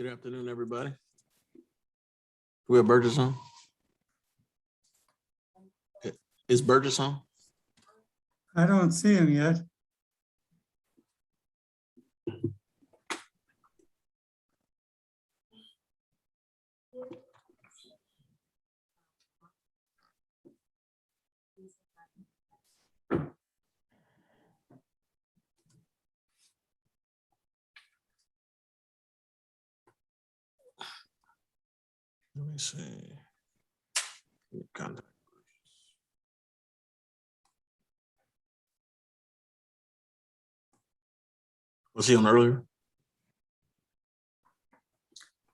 Good afternoon, everybody. Do we have Burgess on? Is Burgess on? I don't see him yet. Let me see. Contact. Was he on earlier?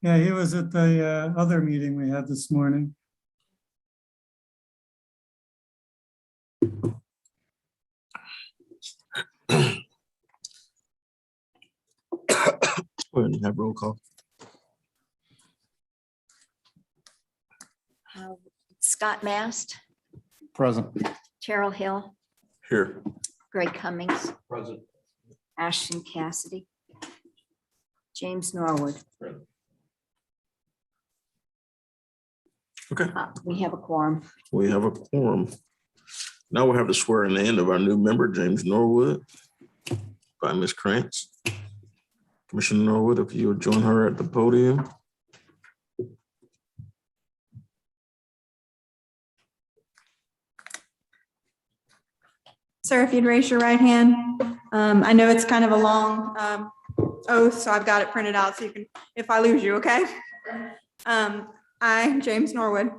Yeah, he was at the other meeting we had this morning. Go ahead and have roll call. Scott Mast, Present. Terrell Hill, Here. Greg Cummings, Present. Ashton Cassidy, James Norwood. Okay, We have a quorum. we have a quorum. Now we'll have the swearing in of our new member, James Norwood, by Ms. Krantz. Commissioner Norwood, if you would join her at the podium. Sir, if you'd raise your right hand. I know it's kind of a long oath, so I've got it printed out so you can, if I lose you, okay? I, James Norwood,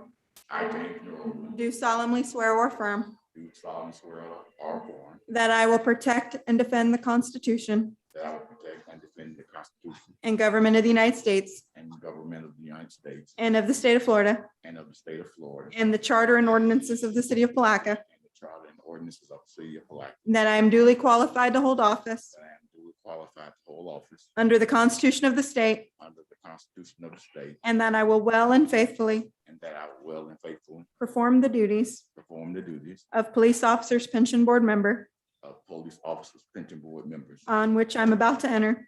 I, James Norwood, do solemnly swear or affirm do solemnly swear or affirm that I will protect and defend the Constitution that I will protect and defend the Constitution and government of the United States and government of the United States and of the state of Florida and of the state of Florida and the charter and ordinances of the city of Palatka, and the charter and ordinances of the city of Palatka, that I am duly qualified to hold office that I am duly qualified to hold office under the Constitution of the state, under the Constitution of the state, and that I will well and faithfully and that I will well and faithfully perform the duties perform the duties of police officers pension board member of police officers pension board members on which I'm about to enter.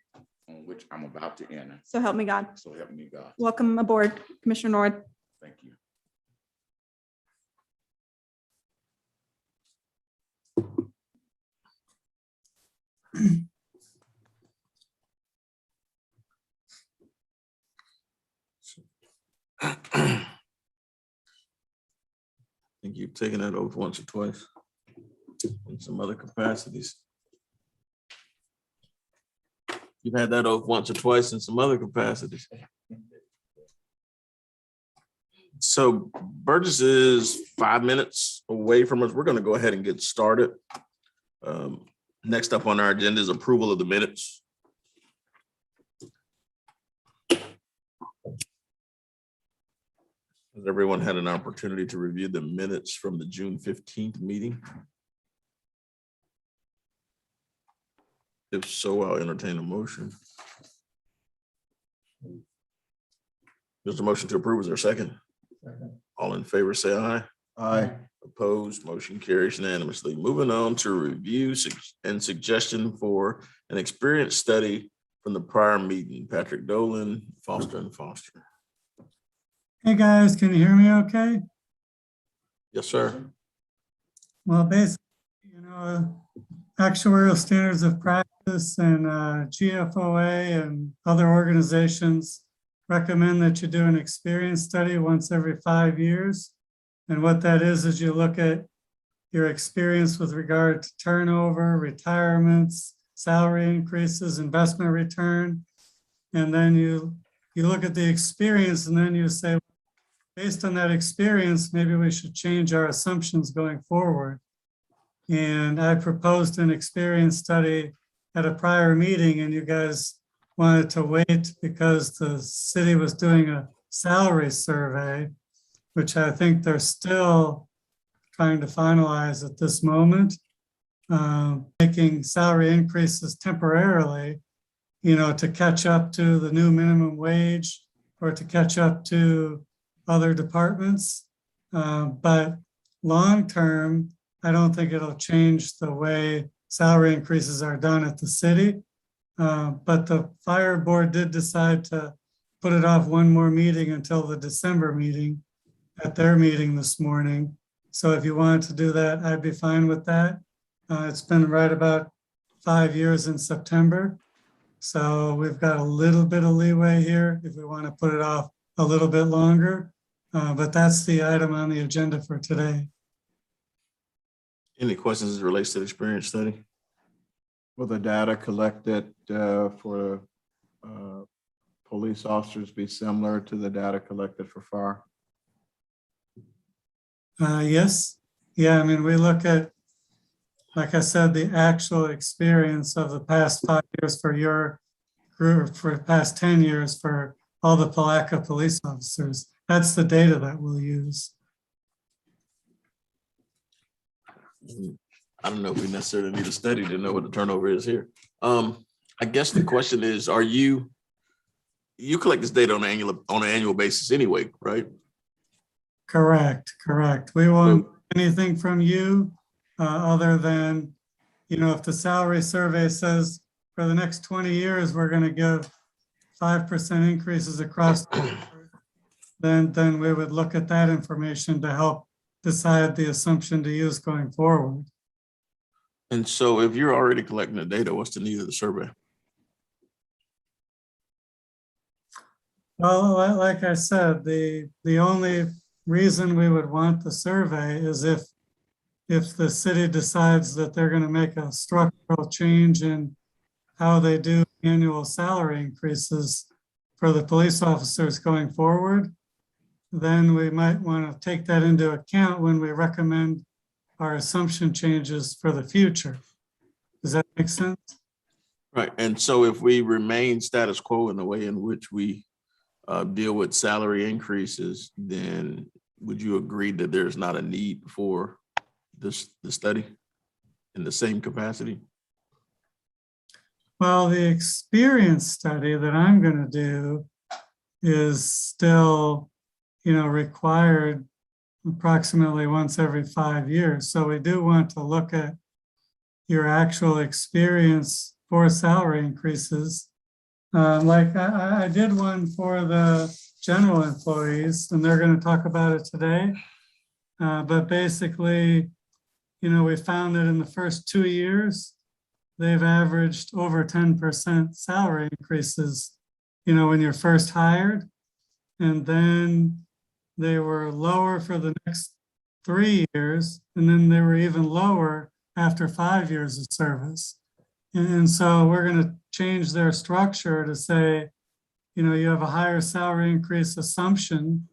on which I'm about to enter. So help me God. So help me God. Welcome aboard, Commissioner Norwood. Thank you. I think you've taken that oath once or twice in some other capacities. You've had that oath once or twice in some other capacities. So Burgess is 5 minutes away from us. We're going to go ahead and get started. Next up on our agenda is approval of the minutes. Has everyone had an opportunity to review the minutes from the June 15th meeting? If so, I'll entertain a motion. There's a motion to approve. Is there a second? All in favor, say aye. Aye. Opposed, motion carries unanimously. Moving on to review and suggestion for an experience study from the prior meeting. Patrick Dolan, Foster and Foster. Hey, guys, can you hear me okay? Yes, sir. Well, basically, actuarial standards of practice and GFOA and other organizations recommend that you do an experience study once every 5 years. And what that is you look at your experience with regard to turnover, retirements, salary increases, investment return. And then you look at the experience and then you say, based on that experience, maybe we should change our assumptions going forward. And I proposed an experience study at a prior meeting and you guys wanted to wait because the city was doing a salary survey, which I think they're still trying to finalize at this moment, making salary increases temporarily, to catch up to the new minimum wage or to catch up to other departments. But long-term, I don't think it'll change the way salary increases are done at the city. But the fire board did decide to put it off one more meeting until the December meeting at their meeting this morning. So if you wanted to do that, I'd be fine with that. It's been right about 5 years in September. So we've got a little bit of leeway here if we want to put it off a little bit longer. But that's the item on the agenda for today. Any questions as it relates to the experience study? Will the data collected for police officers be similar to the data collected for fire? Yes. Yeah, I mean, we look at, like I said, the actual experience of the past 5 years for your group, for the past 10 years for all the Palatka police officers. That's the data that we'll use. I don't know if we necessarily need a study to know what the turnover is here. I guess the question is, you collect this data on an annual basis anyway, right? Correct. We won't anything from you other than, if the salary survey says for the next 20 years, we're going to give 5% increases across the board, then we would look at that information to help decide the assumption to use going forward. And so if you're already collecting the data, what's the need of the survey? Well, like I said, the only reason we would want the survey is if the city decides that they're going to make a structural change in how they do annual salary increases for the police officers going forward, then we might want to take that into account when we recommend our assumption changes for the future. Does that make sense? Right. And so if we remain status quo in the way in which we deal with salary increases, then would you agree that there's not a need for the study in the same capacity? Well, the experience study that I'm going to do is still, required approximately once every 5 years. So we do want to look at your actual experience for salary increases. Like I did one for the general employees, and they're going to talk about it today. But basically, we found that in the first 2 years, they've averaged over 10% salary increases, when you're first hired. And then they were lower for the next 3 years, and then they were even lower after 5 years of service. And so we're going to change their structure to say, you have a higher salary increase assumption.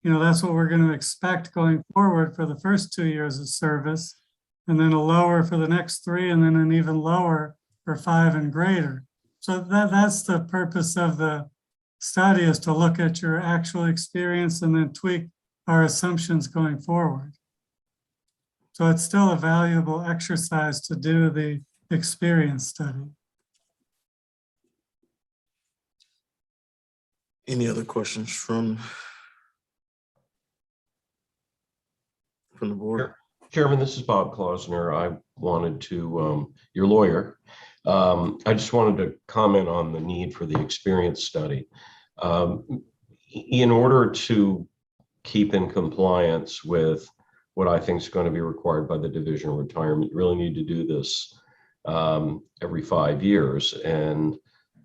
That's what we're going to expect going forward for the first 2 years of service, and then a lower for the next 3, and then an even lower for 5 and greater. So that's the purpose of the study, is to look at your actual experience and then tweak our assumptions going forward. So it's still a valuable exercise to do the experience study. Any other questions from the board? Chairman, this is Bob Klausner. I wanted to, your lawyer, I just wanted to comment on the need for the experience study. In order to keep in compliance with what I think is going to be required by the Division of Retirement, you really need to do this every 5 years. And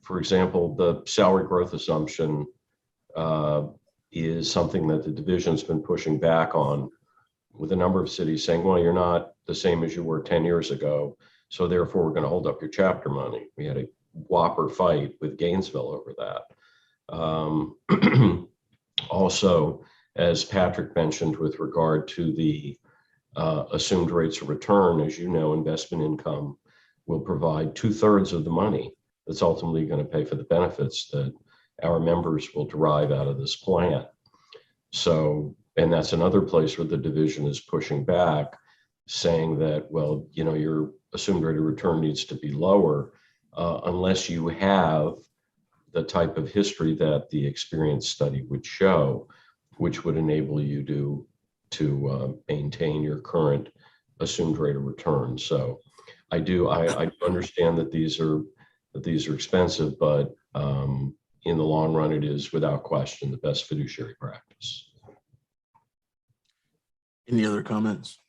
for example, the salary growth assumption is something that the division's been pushing back on, with a number of cities saying, well, you're not the same as you were 10 years ago, so therefore we're going to hold up your chapter money. We had a whopper fight with Gainesville over that. Also, as Patrick mentioned, with regard to the assumed rates of return, as you know, investment income will provide 2/3 of the money that's ultimately going to pay for the benefits that our members will derive out of this plan. So, and that's another place where the division is pushing back, saying that, well, your assumed rate of return needs to be lower unless you have the type of history that the experience study would show, which would enable you to maintain your current assumed rate of return. So I understand that these are expensive, but in the long run, it is without question the best fiduciary practice. Any other comments?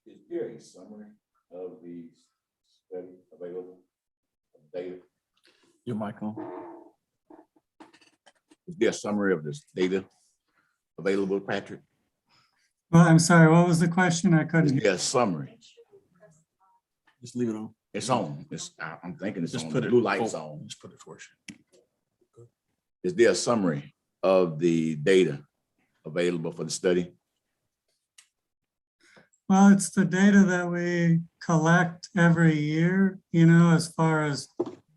Is there a summary of the study available? Data? Your mic on. Is there a summary of this data available, Patrick? Well, I'm sorry, what was the question? I couldn't Is hear. there a summary? Just leave it on. It's on. I'm thinking it's Just on. put The it. blue light's on. Just put it towards you. Is there a summary of the data available for the study? Well, it's the data that we collect every year, as far as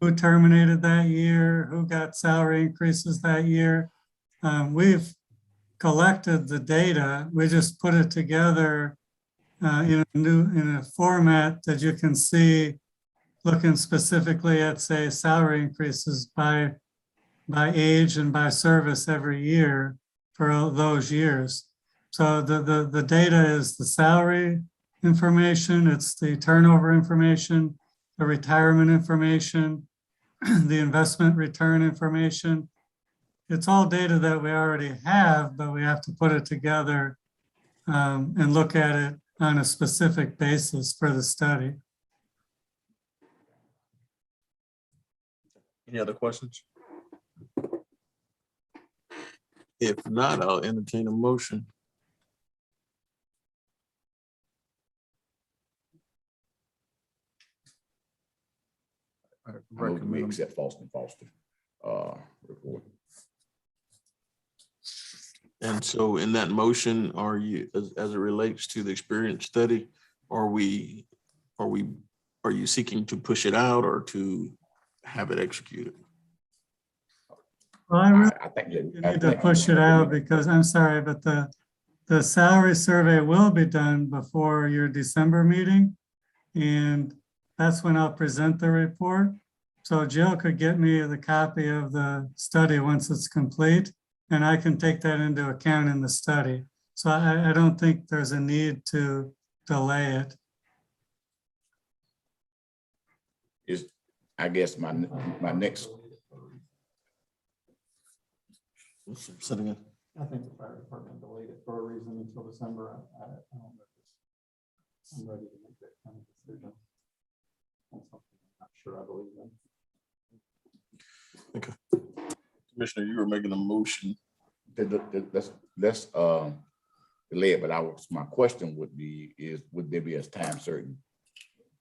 who terminated that year, who got salary increases that year. We've collected the data. We just put it together in a format that you can see, looking specifically at, say, salary increases by age and by service every year for all those years. So the data is the salary information, it's the turnover information, the retirement information, the investment return information. It's all data that we already have, but we have to put it together and look at it on a specific basis for the study. Any other questions? If not, I'll entertain a motion. I I move we recommend, accept Foster report. And so in that motion, are you, as it relates to the experience study, are you seeking to push it out or to have it executed? Well, I really I think you need to push it out because, I'm sorry, but the salary survey will be done before your December meeting. And that's when I'll present the report. So Jill could get me the copy of the study once it's complete, and I can take that into account in the study. So I don't think there's a need to delay it. Is, I guess my next, Say it again. I think the fire department delayed it for a reason until December. I don't know if I'm ready to make that kind of decision. That's something I'm not sure I believe in. Commissioner, you were making a motion. let's delay it, but my question would be, would there be a time certain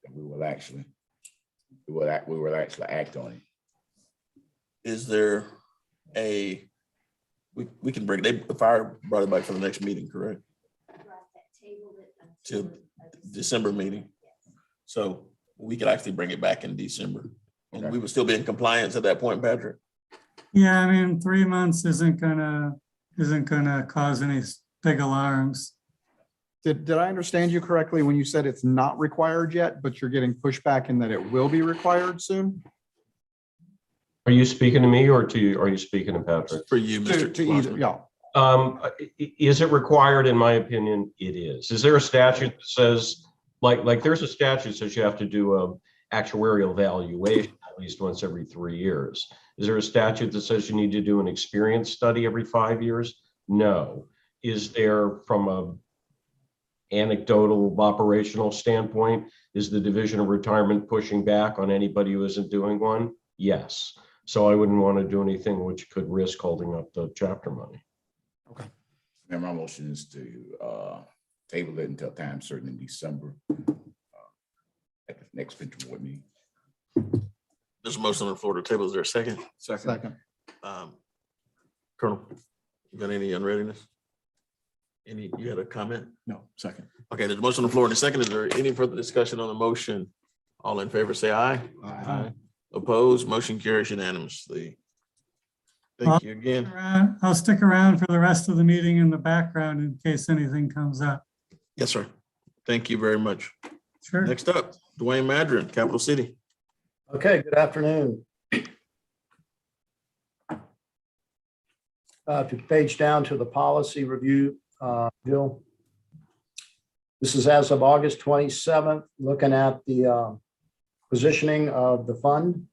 that we will actually act on it? Is there we can bring it, the fire brought it back for the next meeting, correct? Till December meeting. So we could actually bring it back in December. And we would still be in compliance at that point, Patrick? Yeah, I mean, 3 months isn't gonna cause any big alarms. Did I understand you correctly when you said it's not required yet, but you're getting pushback in that it will be required soon? Are you speaking to me or are you speaking to Patrick? For you, Mr. To either, Schlossman. yeah. Is it required? In my opinion, it is. Is there a statute that says, like there's a statute that says you have to do a actuarial valuation at least once every 3 years. Is there a statute that says you need to do an experience study every 5 years? No. Is there, from a anecdotal operational standpoint, is the Division of Retirement pushing back on anybody who isn't doing one? Yes. So I wouldn't want to do anything which could risk holding up the chapter money. And my motion is to table it until time certain in December at the next Fiscal board meeting. There's a motion on the floor to table. Is there a second? Second. Colonel, you got any unreadiness? You had a comment? No, second. Okay, there's a motion on the floor and a second. Is there any further discussion on the motion? All in favor, say aye. Aye. Opposed, motion carries unanimously. Thank you again. I'll stick around for the rest of the meeting in the background in case anything comes up. Yes, sir. Thank you very much. Sure. Next up, Dwayne Madron, Capital City. Okay, good afternoon. If you page down to the policy review, Jill. This is as of August 27th, looking at the positioning of the fund.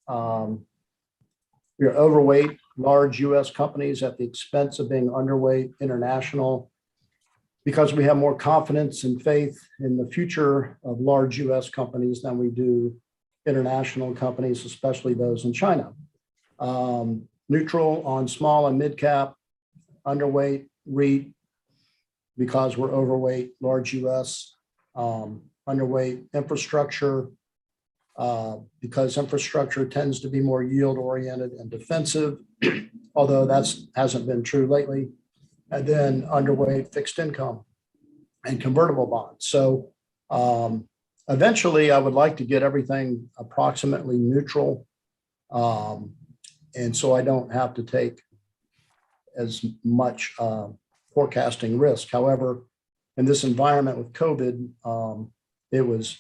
We're overweight large US companies at the expense of being underweight international because we have more confidence and faith in the future of large US companies than we do international companies, especially those in China. Neutral on small and mid cap, underweight REIT because we're overweight large US, underweight infrastructure because infrastructure tends to be more yield oriented and defensive, although hasn't been true lately. And then underweight fixed income and convertible bonds. So eventually I would like to get everything approximately neutral. And so I don't have to take as much forecasting risk. However, in this environment with COVID, it was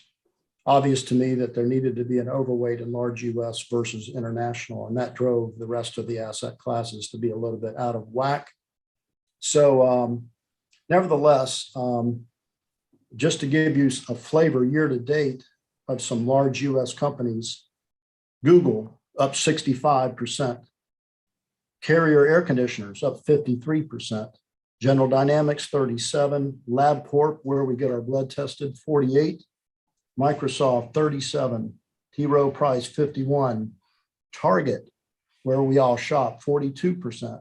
obvious to me that there needed to be an overweight in large US versus international, and that drove the rest of the asset classes to be a little bit out of whack. So Nevertheless, just to give you a flavor year to date of some large US companies, Google up 65%, Carrier Air Conditioners up 53%, General Dynamics 37, LabCorp, where we get our blood tested, 48, Microsoft 37, T. Rowe Price 51, Target, where we all shop, 42%.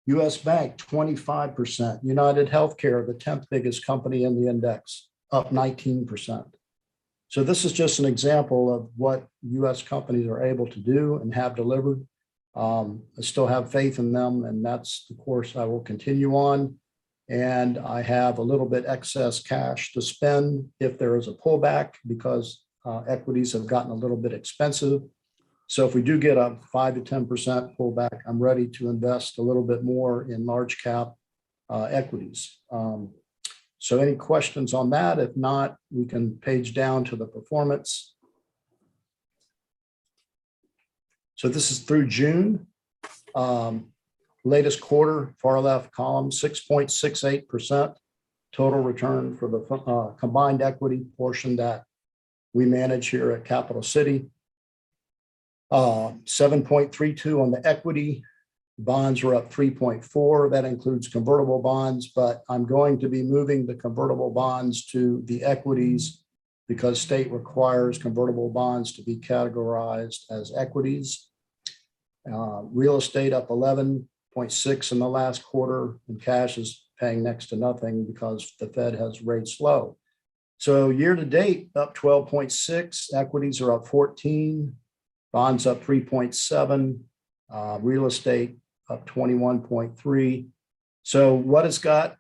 US Bank, 25%. United Healthcare, the 10th biggest company in the index, up 19%. So this is just an example of what US companies are able to do and have delivered. I still have faith in them, and that's the course I will continue on. And I have a little bit excess cash to spend if there is a pullback, because equities have gotten a little bit expensive. So if we do get a 5 to 10% pullback, I'm ready to invest a little bit more in large cap equities. So any questions on that? If not, we can page down to the performance. So this is through June. Latest quarter, far left column, 6.68% total return for the combined equity portion that we manage here at Capital City. 7.32 on the equity. Bonds are up 3.4. That includes convertible bonds, but I'm going to be moving the convertible bonds to the equities because state requires convertible bonds to be categorized as equities. Real estate up 11.6 in the last quarter, and cash is paying next to nothing because the Fed has rates low. So year to date, up 12.6, equities are up 14, bonds up 3.7, real estate up 21.3. So what has got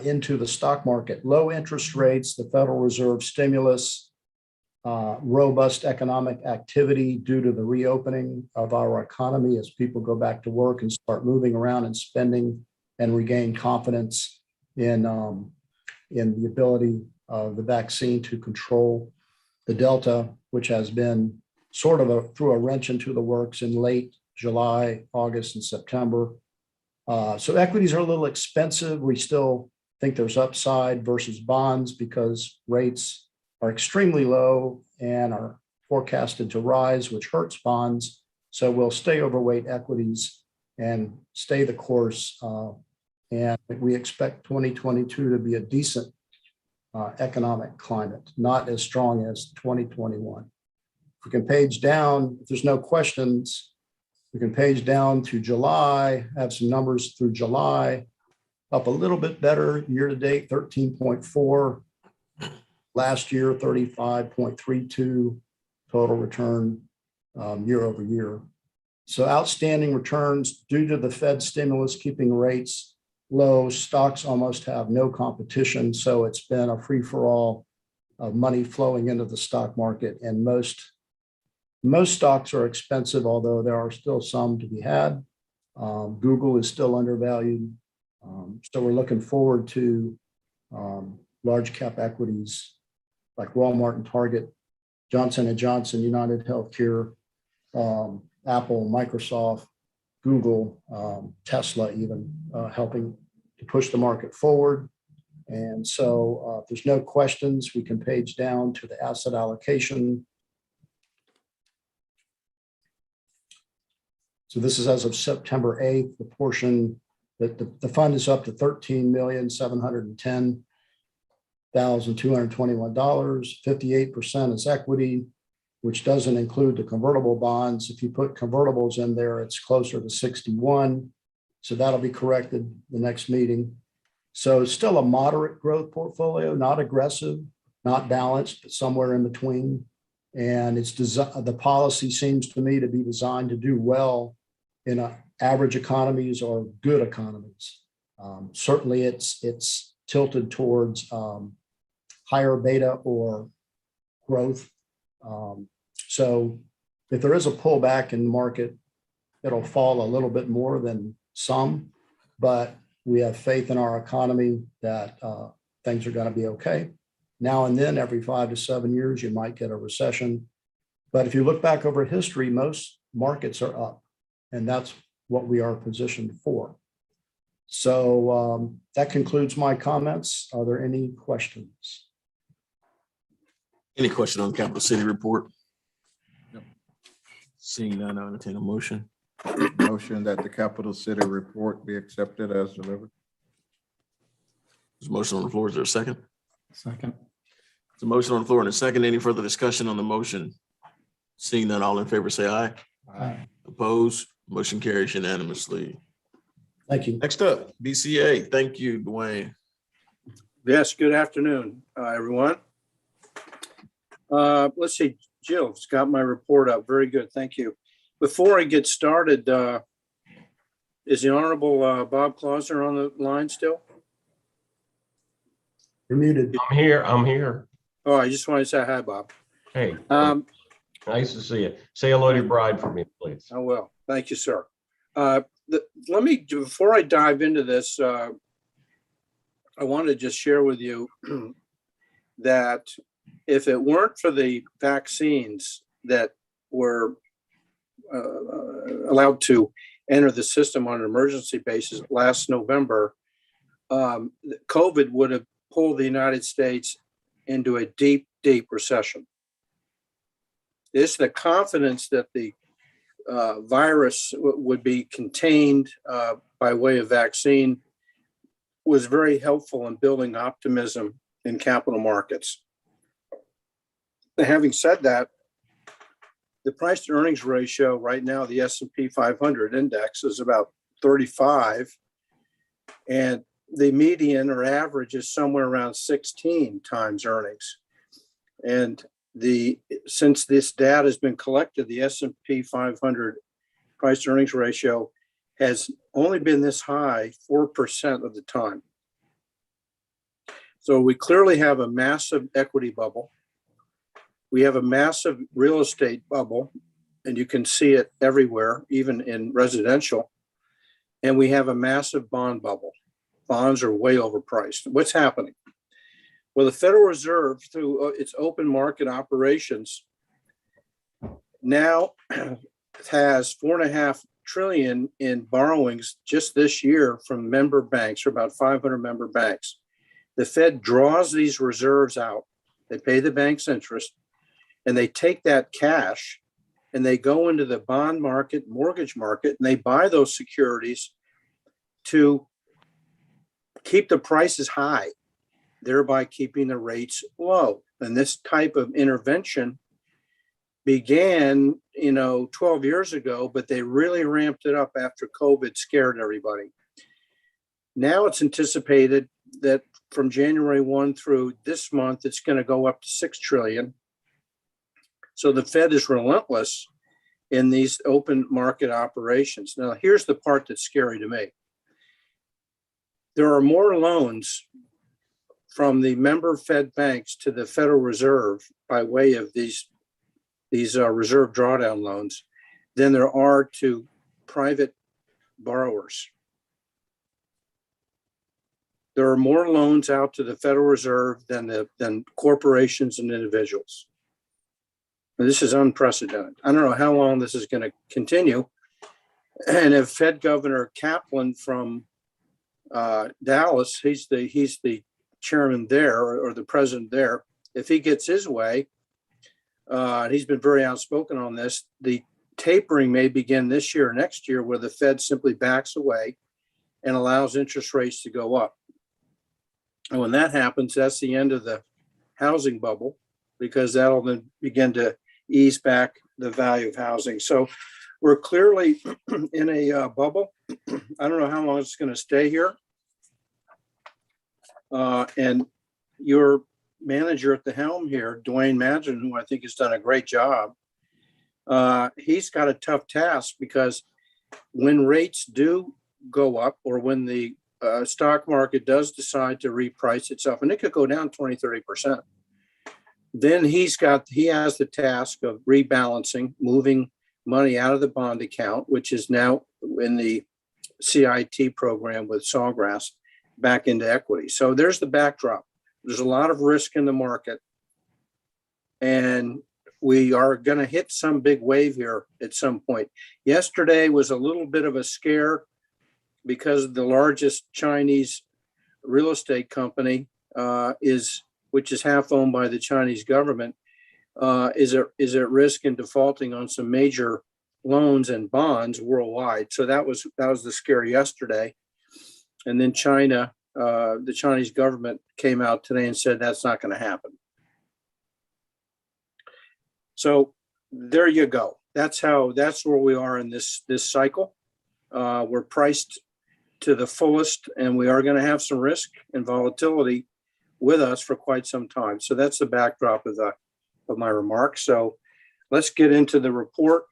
into the stock market? Low interest rates, the Federal Reserve stimulus, robust economic activity due to the reopening of our economy as people go back to work and start moving around and spending and regain confidence in the ability of the vaccine to control the Delta, which has been sort of threw a wrench into the works in late July, August, and September. So equities are a little expensive. We still think there's upside versus bonds because rates are extremely low and are forecasted to rise, which hurts bonds. So we'll stay overweight equities and stay the course. And we expect 2022 to be a decent economic climate, not as strong as 2021. If we can page down, if there's no questions, we can page down to July, have some numbers through July, up a little bit better year to date, 13.4. Last year, 35.32 total return year over year. So outstanding returns due to the Fed stimulus keeping rates low. Stocks almost have no competition. So it's been a free for all of money flowing into the stock market. And most stocks are expensive, although there are still some to be had. Google is still undervalued. So we're looking forward to large cap equities like Walmart and Target, Johnson & Johnson, United Healthcare, Apple, Microsoft, Google, Tesla even helping to push the market forward. And so if there's no questions, we can page down to the asset allocation. So this is as of September 8th, the portion that the fund is up to $13,710,221. 58% is equity, which doesn't include the convertible bonds. If you put convertibles in there, it's closer to 61. So that'll be corrected the next meeting. So it's still a moderate growth portfolio, not aggressive, not balanced, but somewhere in between. And it's the policy seems to me to be designed to do well in average economies or good economies. Certainly it's tilted towards higher beta or growth. So if there is a pullback in the market, it'll fall a little bit more than some, but we have faith in our economy that things are going to be okay. Now and then, every 5 to 7 years, you might get a recession. But if you look back over history, most markets are up, and that's what we are positioned for. So that concludes my comments. Are there any questions? Any question on Capital City report? Seeing none, I'll entertain a motion. Motion that the Capital City report be accepted as delivered. There's a motion on the floor. Is there a second? Second. There's a motion on the floor and a second. Any further discussion on the motion? Seeing none, all in favor, say aye. Aye. Opposed? Motion carries unanimously. Thank you. Next up, BCA. Thank you, Dwayne. Yes, good afternoon, everyone. Let's see, Jill's got my report up. Very good, thank you. Before I get started, is the Honorable Bob Clauser on the line still? You're muted. I'm here. Oh, I just wanted to say hi, Bob. Hey, Nice to see you. Say hello to your bride for me, please. I will. Thank you, sir. Let me, before I dive into this, I want to just share with you that if it weren't for the vaccines that were allowed to enter the system on an emergency basis last November, COVID would have pulled the United States into a deep, deep recession. It's the confidence that the virus would be contained by way of vaccine was very helpful in building optimism in capital markets. Having said that, the price to earnings ratio right now, the S&P 500 index is about 35, and the median or average is somewhere around 16 times earnings. And since this data has been collected, the S&P 500 price to earnings ratio has only been this high 4% of the time. So we clearly have a massive equity bubble. We have a massive real estate bubble, and you can see it everywhere, even in residential. And we have a massive bond bubble. Bonds are way overpriced. What's happening? Well, the Federal Reserve, through its open market operations, now has $4.5 trillion in borrowings just this year from member banks, or about 500 member banks. The Fed draws these reserves out. They pay the banks interest, and they take that cash and they go into the bond market, mortgage market, and they buy those securities to keep the prices high, thereby keeping the rates low. And this type of intervention began, 12 years ago, but they really ramped it up after COVID scared everybody. Now it's anticipated that from January 1 through this month, it's going to go up to 6 trillion. So the Fed is relentless in these open market operations. Now, here's the part that's scary to me. There are more loans from the member Fed banks to the Federal Reserve by way of these reserve drawdown loans than there are to private borrowers. There are more loans out to the Federal Reserve than corporations and individuals. And this is unprecedented. I don't know how long this is going to continue. And if Fed Governor Kaplan from Dallas, he's the chairman there, or the president there. If he gets his way, and he's been very outspoken on this, the tapering may begin this year or next year, where the Fed simply backs away and allows interest rates to go up. And when that happens, that's the end of the housing bubble, because that'll then begin to ease back the value of housing. So we're clearly in a bubble. I don't know how long it's going to stay here. And your manager at the helm here, Dwayne Madden, who I think has done a great job, he's got a tough task, because when rates do go up, or when the stock market does decide to reprice itself, and it could go down 20, 30%, then he has the task of rebalancing, moving money out of the bond account, which is now in the CIT program with Sawgrass, back into equity. So there's the backdrop. There's a lot of risk in the market, and we are going to hit some big wave here at some point. Yesterday was a little bit of a scare because the largest Chinese real estate company which is half owned by the Chinese government, is at risk in defaulting on some major loans and bonds worldwide. So that was the scare yesterday. And then China, the Chinese government came out today and said that's not going to happen. So there you go. That's where we are in this cycle. We're priced to the fullest, and we are going to have some risk and volatility with us for quite some time. So that's the backdrop of my remarks. So let's get into the report.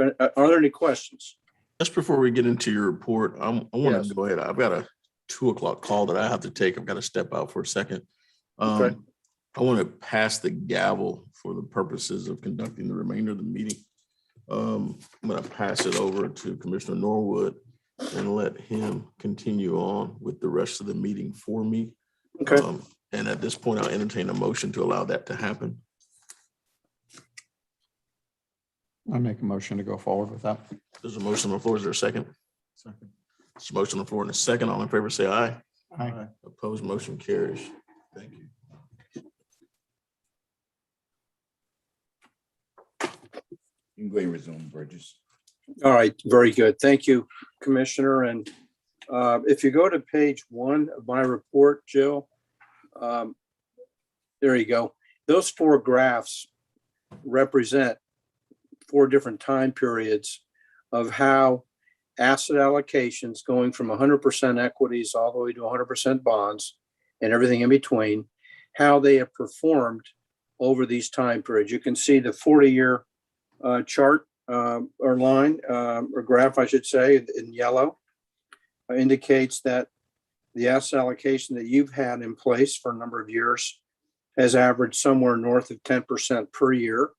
Are there any questions? Just before we get into your report, I want Yes. to go ahead. I've got a 2:00 call that I have to take. I've got to step out for a second. Okay. I want to pass the gavel for the purposes of conducting the remainder of the meeting. I'm going to pass it over to Commissioner Norwood and let him continue on with the rest of the meeting for me. Okay. And at this point, I'll entertain a motion to allow that to happen. I make a motion to go forward with that. There's a motion on the floor. Is there a second? Second. There's a motion on the floor and a second. All in favor, say aye. Aye. Opposed, motion carries. Thank you. You can go ahead and resume, Burgess. All right, very good. Thank you, Commissioner. And if you go to page 1 of my report, Jill, there you go. Those 4 graphs represent 4 different time periods of how asset allocations going from 100% equities all the way to 100% bonds and everything in between, how they have performed over these time periods. You can see the 40-year chart or line or graph, I should say, in yellow indicates that the asset allocation that you've had in place for a number of years has averaged somewhere north of 10% per year.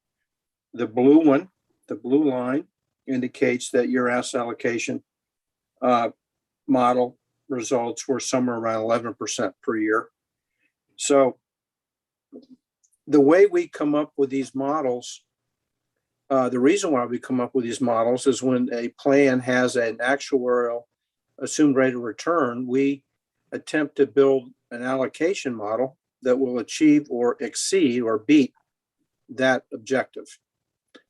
The blue one, the blue line, indicates that your asset allocation model results were somewhere around 11% per year. So the way we come up with these models, the reason why we come up with these models is when a plan has an actuarial assumed rate of return, we attempt to build an allocation model that will achieve or exceed or beat that objective.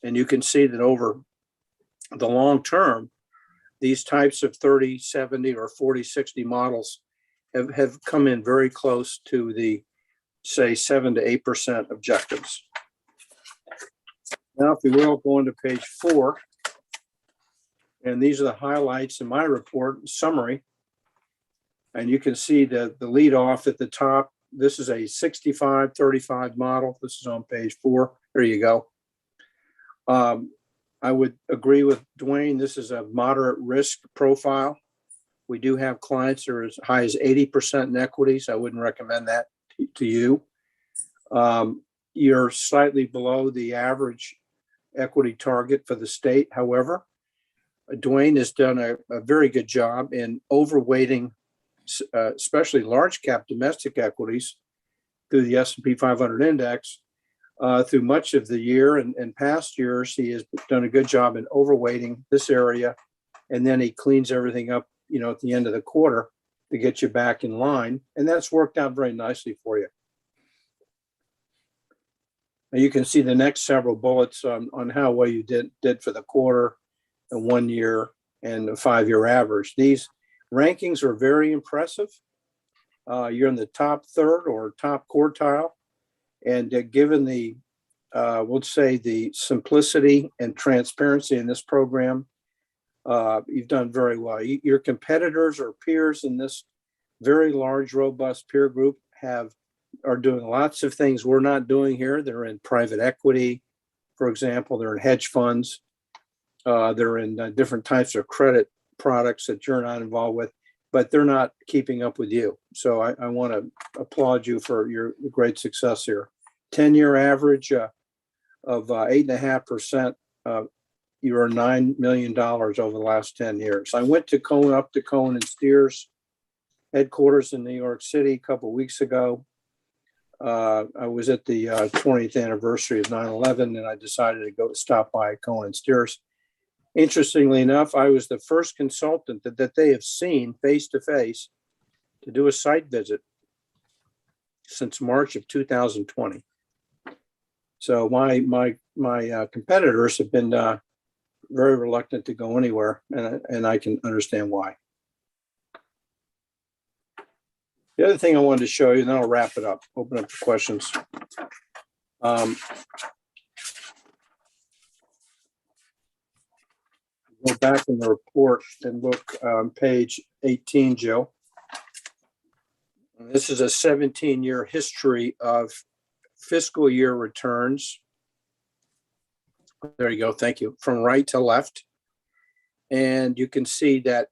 And you can see that over the long term, these types of 30, 70, or 40, 60 models have come in very close to the, say, 7 to 8% objectives. Now, if you will, go into page 4. And these are the highlights in my report summary. And you can see the lead off at the top. This is a 65-35 model. This is on page 4. There you go. I would agree with Dwayne. This is a moderate risk profile. We do have clients that are as high as 80% in equities. I wouldn't recommend that to you. You're slightly below the average equity target for the state. However, Dwayne has done a very good job in overweighting, especially large cap domestic equities through the S&P 500 index. Through much of the year and past years, he has done a good job in overweighting this area, and then he cleans everything up, at the end of the quarter to get you back in line, and that's worked out very nicely for you. Now you can see the next several bullets on how well you did for the quarter, the 1 year, and the 5-year average. These rankings are very impressive. You're in the top third or top quartile. And given the, we'll say, the simplicity and transparency in this program, you've done very well. Your competitors or peers in this very large, robust peer group are doing lots of things we're not doing here. They're in private equity, for example. They're in hedge funds. They're in different types of credit products that you're not involved with, but they're not keeping up with you. So I want to applaud you for your great success here. 10-year average of 8.5%. You earned $9 million over the last 10 years. I went to Cohen and Steers headquarters in New York City a couple of weeks ago. I was at the 20th anniversary of 9/11, and I decided to stop by Cohen and Steers. Interestingly enough, I was the first consultant that they have seen face to face to do a site visit since March of 2020. So my competitors have been very reluctant to go anywhere, and I can understand why. The other thing I wanted to show you, and then I'll wrap it up, open up for questions. Go back in the report and look on page 18, Joe. This is a 17-year history of fiscal year returns. There you go. Thank you. From right to left. And you can see that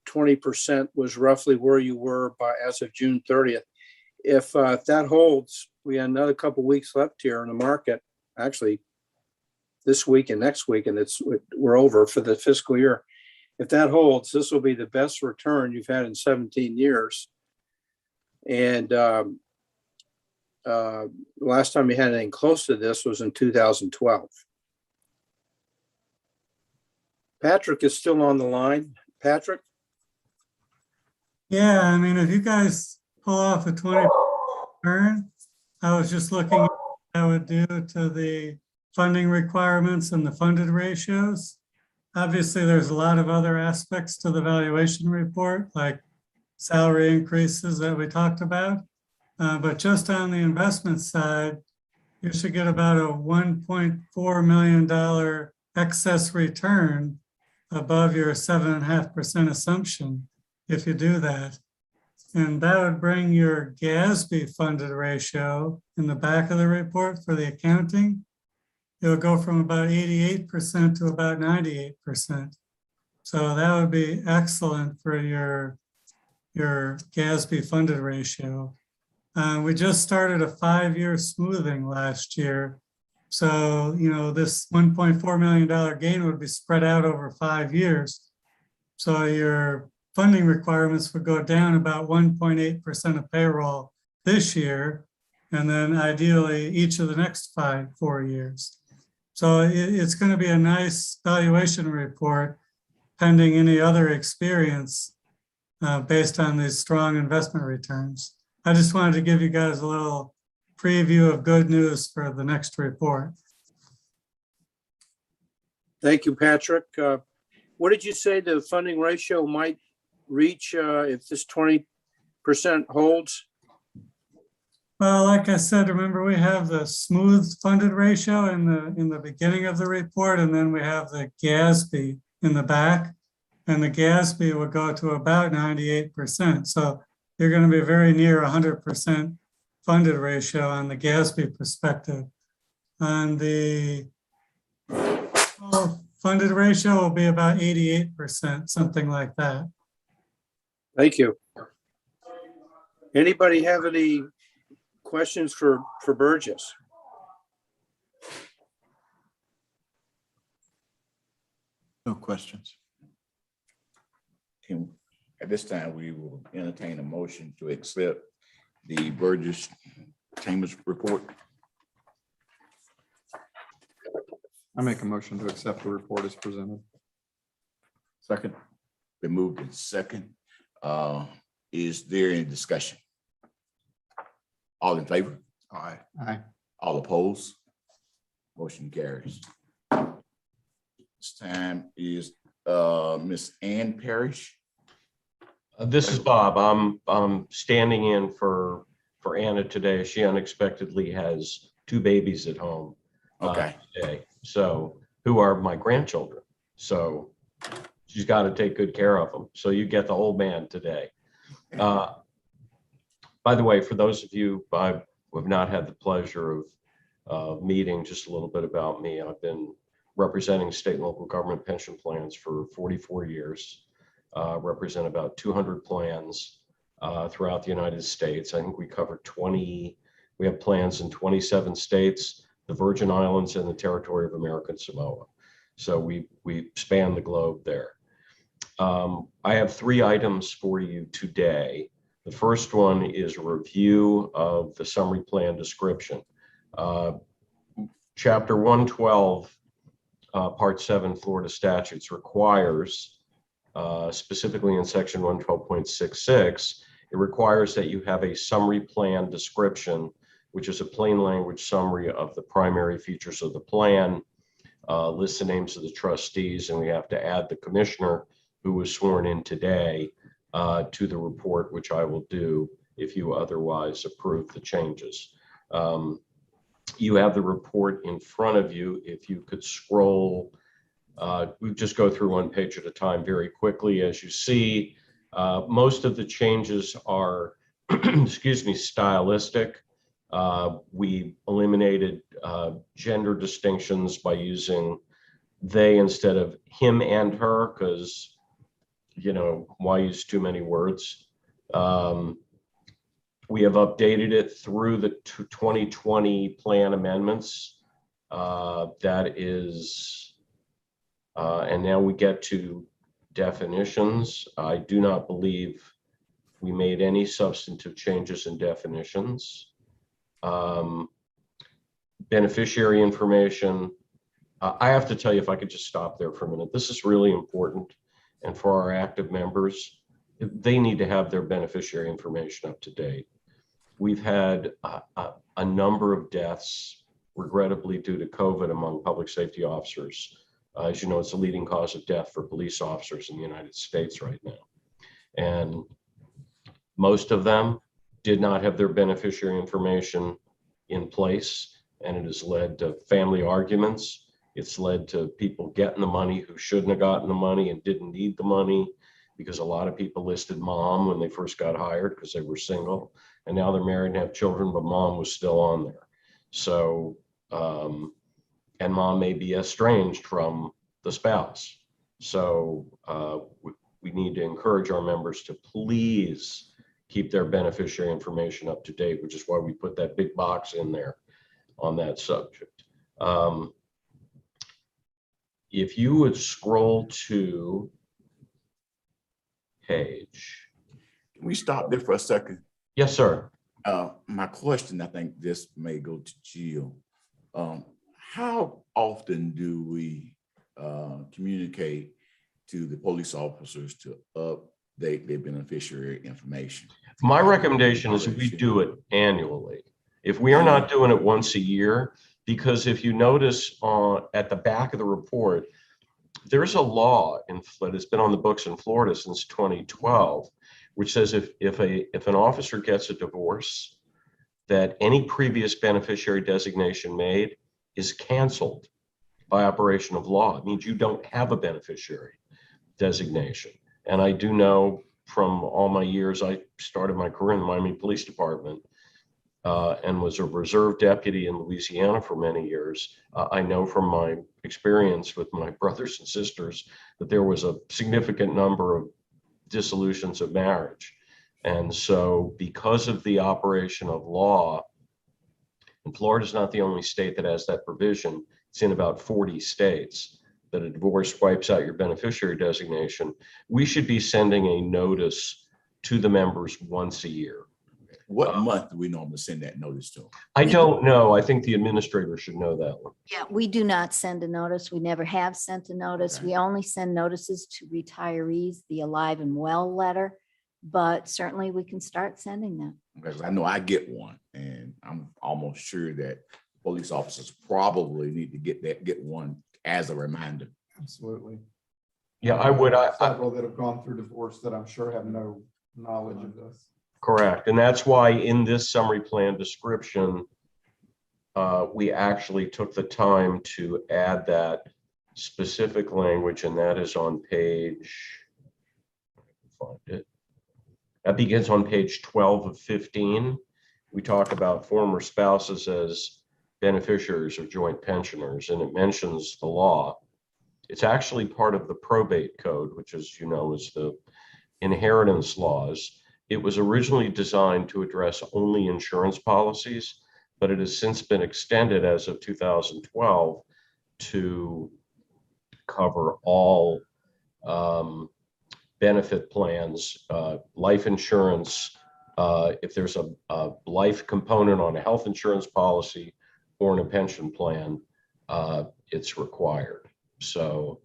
20% was roughly where you were as of June 30th. If that holds, we have another couple weeks left here in the market. Actually, this week and next week, and we're over for the fiscal year. If that holds, this will be the best return you've had in 17 years. And last time you had anything close to this was in 2012. Patrick is still on the line. Patrick? Yeah, I mean, if you guys pull off a 20 return, I was just looking at what that would do to the funding requirements and the funded ratios. Obviously, there's a lot of other aspects to the valuation report, like salary increases that we talked about. But just on the investment side, you should get about a $1.4 million excess return above your 7.5% assumption if you do that. And that would bring your GASB funded ratio in the back of the report for the accounting. It'll go from about 88% to about 98%. So that would be excellent for your GASB funded ratio. We just started a 5-year smoothing last year. So, this $1.4 million gain would be spread out over 5 years. So your funding requirements would go down about 1.8% of payroll this year, and then ideally each of the next 4 years. So it's going to be a nice valuation report pending any other experience based on these strong investment returns. I just wanted to give you guys a little preview of good news for the next report. Thank you, Patrick. What did you say the funding ratio might reach if this 20% holds? Well, like I said, remember we have the smooth funded ratio in the beginning of the report, and then we have the GASB in the back, and the GASB would go to about 98%. So you're going to be very near 100% funded ratio on the GASB perspective. On the funded ratio will be about 88%, something like that. Thank you. Anybody have any questions for Burgess? No questions. At this time, we will entertain a motion to accept the Burgess Chambers report. I make a motion to accept the report as presented. Second. Been moved in second. Is there any discussion? All in favor? Aye. Aye. All opposed? Motion carries. This time is Miss Ann Parrish. This is Bob. I'm standing in for Anna today. She unexpectedly has 2 babies at home today, so who are my grandchildren. So she's got to take good care of them. So you get the old man today. By the way, for those of you who have not had the pleasure of meeting, just a little bit about me. I've been representing state and local government pension plans for 44 years. Represent about 200 plans throughout the United States. I think we cover we have plans in 27 states, the Virgin Islands, and the Territory of American Samoa. So we span the globe there. I have 3 items for you today. The first one is a review of the summary plan description. Chapter 112 Part 7 Florida statutes requires, specifically in section 112.66, it requires that you have a summary plan description, which is a plain language summary of the primary features of the plan, lists the names of the trustees, and we have to add the commissioner who was sworn in today to the report, which I will do if you otherwise approve the changes. You have the report in front of you. If you could scroll, we just go through one page at a time very quickly. As you see, most of the changes are, excuse me, stylistic. We eliminated gender distinctions by using they instead of him and her, because, you know, why use too many words? We have updated it through the 2020 plan amendments. That is, and now we get to definitions. I do not believe we made any substantive changes in definitions. Beneficiary information. I have to tell you, if I could just stop there for a minute, this is really important. And for our active members, they need to have their beneficiary information up to date. We've had a number of deaths, regrettably due to COVID, among public safety officers. As you know, it's the leading cause of death for police officers in the United States right now. And most of them did not have their beneficiary information in place, and it has led to family arguments. It's led to people getting the money who shouldn't have gotten the money and didn't need the money, because a lot of people listed mom when they first got hired because they were single, and now they're married and have children, but mom was still on there. So, and mom may be estranged from the spouse. So we need to encourage our members to please keep their beneficiary information up to date, which is why we put that big box in there on that subject. If you would scroll to page. Can we stop there for a second? Yes, sir. My question, I think this may go to Jill. How often do we communicate to the police officers to update their beneficiary information? My recommendation is that we do it annually. If we are not doing it once a year, because if you notice at the back of the report, there's a law that has been on the books in Florida since 2012, which says if an officer gets a divorce, that any previous beneficiary designation made is canceled by operation of law. It means you don't have a beneficiary designation. And I do know from all my years, I started my career in the Miami Police Department and was a reserve deputy in Louisiana for many years. I know from my experience with my brothers and sisters that there was a significant number of dissolutions of marriage. And so because of the operation of law, and Florida is not the only state that has that provision, it's in about 40 states, that a divorce wipes out your beneficiary designation, we should be sending a notice to the members once a year. What month do we normally send that notice to? I don't know. I think the administrator should know that one. Yeah, we do not send a notice. We never have sent a notice. Okay. We only send notices to retirees, the alive and well letter, but certainly we can start sending them. Because I know I get one, and I'm almost sure that police officers probably need to get one as a reminder. Absolutely. Yeah, I would. Several that have gone through divorce that I'm sure have no knowledge of this. Correct. And that's why in this summary plan description, we actually took the time to add that specific language, and that is on page, find it. That begins on page 12 of 15. We talk about former spouses as beneficiaries or joint pensioners, and it mentions the law. It's actually part of the probate code, which, as you know, is the inheritance laws. It was originally designed to address only insurance policies, but it has since been extended as of 2012 to cover all benefit plans, life insurance. If there's a life component on a health insurance policy or in a pension plan, it's required. So,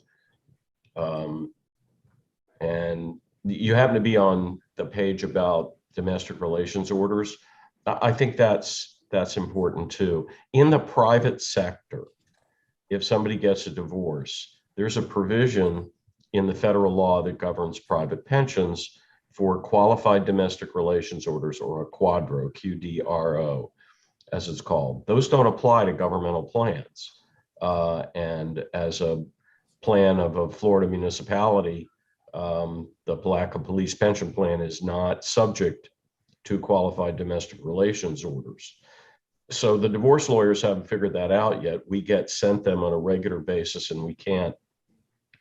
and you happen to be on the page about domestic relations orders. I think that's important too. In the private sector, if somebody gets a divorce, there's a provision in the federal law that governs private pensions for qualified domestic relations orders, or a quadro, QDRO, as it's called. Those don't apply to governmental plans. And as a plan of a Florida municipality, the Palatka Police Pension Plan is not subject to qualified domestic relations orders. So the divorce lawyers haven't figured that out yet. We get sent them on a regular basis, and we can't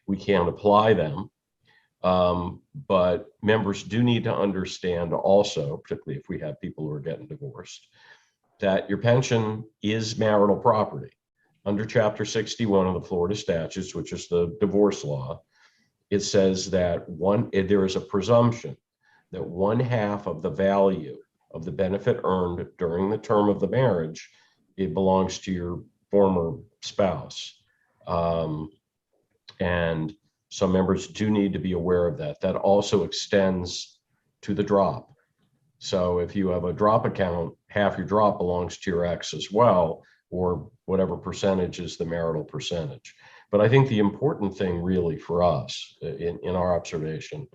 apply them. But members do need to understand also, particularly if we have people who are getting divorced, that your pension is marital property. Under Chapter 61 of the Florida statutes, which is the divorce law, it says that there is a presumption that 1/2 of the value of the benefit earned during the term of the marriage, it belongs to your former spouse. And some members do need to be aware of that. That also extends to the drop. So if you have a drop account, half your drop belongs to your ex as well, or whatever percentage is the marital percentage. But I think the important thing really for us in our observation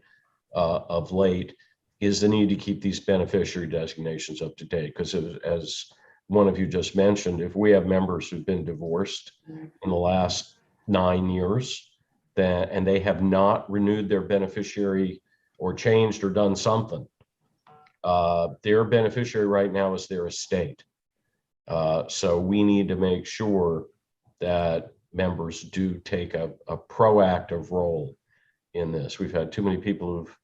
of late is the need to keep these beneficiary designations up to date. Because as one of you just mentioned, if we have members who've been divorced in the last 9 years, and they have not renewed their beneficiary or changed or done something, their beneficiary right now is their estate. So we need to make sure that members do take a proactive role in this. We've had too many people who've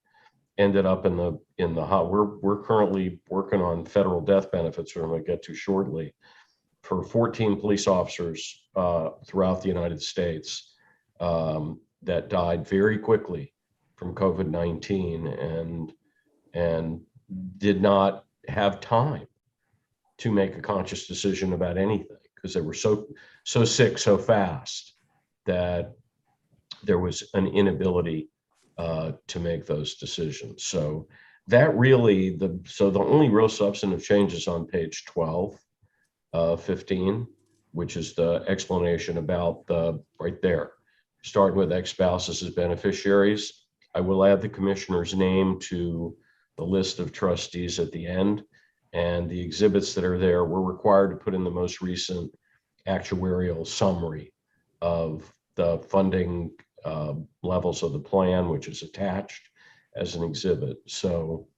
ended up in the hot. We're currently working on federal death benefits, which I'm going to get to shortly, for 14 police officers throughout the United States that died very quickly from COVID-19 and did not have time to make a conscious decision about anything because they were so sick so fast that there was an inability to make those decisions. So that really, the only real substantive changes on page 12, 15, which is the explanation about right there, starting with ex-spouses as beneficiaries. I will add the commissioner's name to the list of trustees at the end, and the exhibits that are there, we're required to put in the most recent actuarial summary of the funding levels of the plan, which is attached as an exhibit. So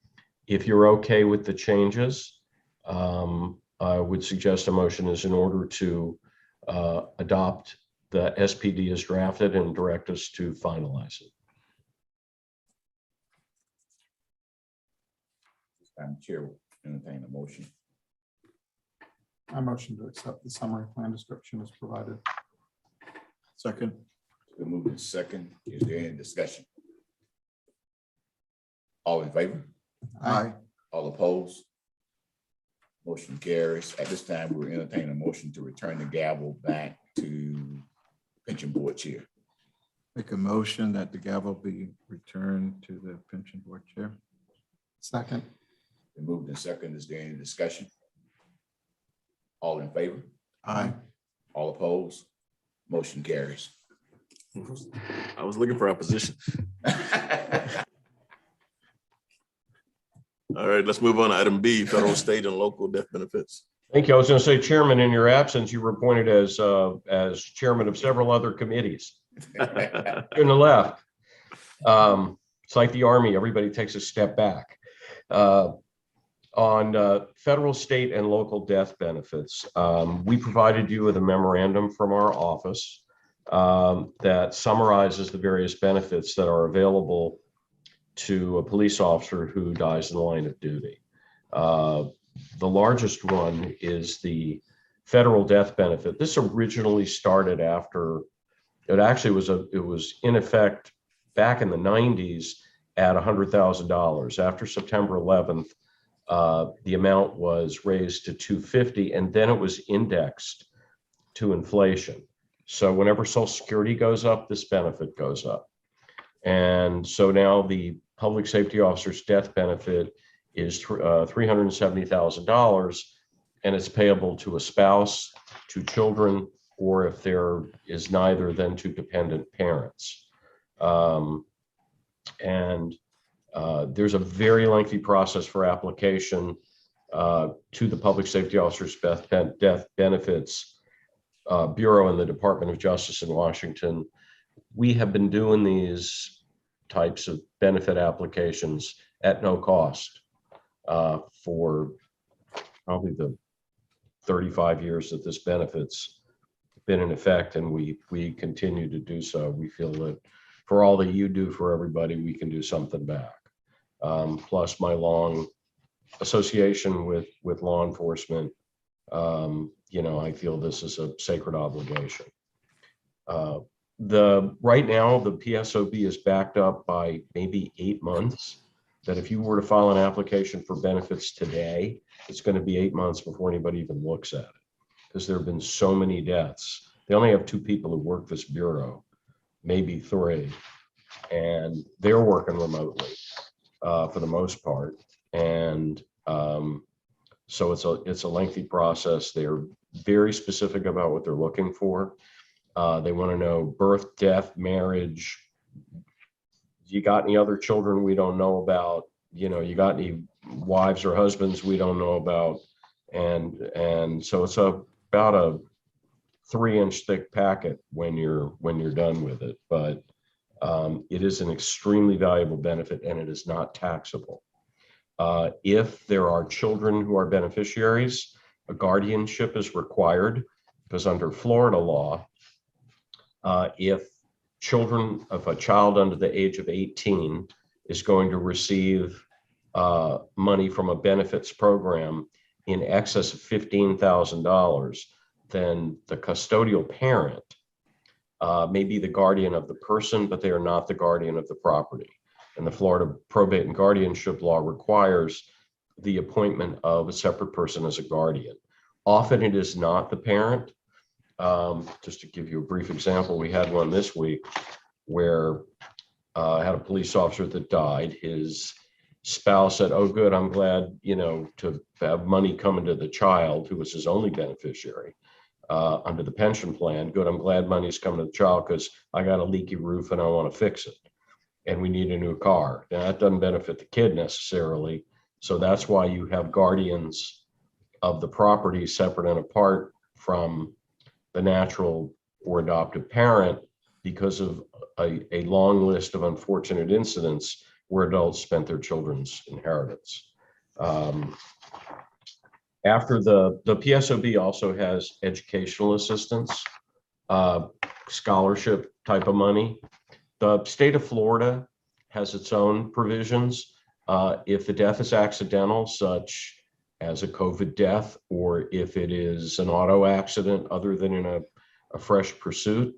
if you're okay with the changes, I would suggest a motion is in order to adopt the SPD as drafted and direct us to finalize it. Madam Chair, will entertain a motion. I motion to accept the summary plan description as provided. Second. Been moved in second. Is there any discussion? All in favor? Aye. All opposed? Motion carries. At this time, we're entertaining a motion to return the gavel back to pension board chair. Make a motion that the gavel be returned to the pension board chair. Second. Been moved in second. Is there any discussion? All in favor? Aye. All opposed? Motion carries. I was looking for opposition. All right, let's move on to item B, federal, state, and local death benefits. Thank you. I was going to say, Chairman, in your absence, you were appointed as chairman of several other committees. On the left, it's like the Army. Everybody takes a step back. On federal, state, and local death benefits, we provided you with a memorandum from our office that summarizes the various benefits that are available to a police officer who dies in the line of duty. The largest one is the federal death benefit. This originally started after, it was in effect back in the 90s at $100,000. After September 11th, the amount was raised to $250,000, and then it was indexed to inflation. So whenever Social Security goes up, this benefit goes up. And so now the public safety officer's death benefit is $370,000, and it's payable to a spouse, to children, or if there is neither, then to dependent parents. There's a very lengthy process for application to the Public Safety Officer's Death Benefits Bureau in the Department of Justice in Washington. We have been doing these types of benefit applications at no cost for probably the 35 years that this benefit's been in effect, and we continue to do so. We feel that for all that you do for everybody, we can do something back. Plus my long association with law enforcement, I feel this is a sacred obligation. Right now, the PSOB is backed up by maybe 8 months, that if you were to file an application for benefits today, it's going to be 8 months before anybody even looks at it, because there have been so many deaths. They only have 2 people who work this bureau, maybe 3, and they're working remotely for the most part. And so it's a lengthy process. They're very specific about what they're looking for. They want to know birth, death, marriage. You got any other children we don't know about? You got any wives or husbands we don't know about? And so it's about a 3-inch thick packet when you're done with it. But it is an extremely valuable benefit, and it is not taxable. If there are children who are beneficiaries, a guardianship is required, because under Florida law, if a child under the age of 18 is going to receive money from a benefits program in excess of $15,000, then the custodial parent may be the guardian of the person, but they are not the guardian of the property. And the Florida probate and guardianship law requires the appointment of a separate person as a guardian. Often it is not the parent. Just to give you a brief example, we had one this week where I had a police officer that died. His spouse said, "Oh, good, I'm glad, to have money coming to the child," who was his only beneficiary under the pension plan. "Good, I'm glad money's coming to the child because I got a leaky roof and I want to fix it. And we need a new car." Now, that doesn't benefit the kid necessarily. So that's why you have guardians of the property separate and apart from the natural or adoptive parent, because of a long list of unfortunate incidents where adults spent their children's inheritance. After the PSOB also has educational assistance, scholarship type of money. The state of Florida has its own provisions. If the death is accidental, such as a COVID death, or if it is an auto accident other than in a fresh pursuit,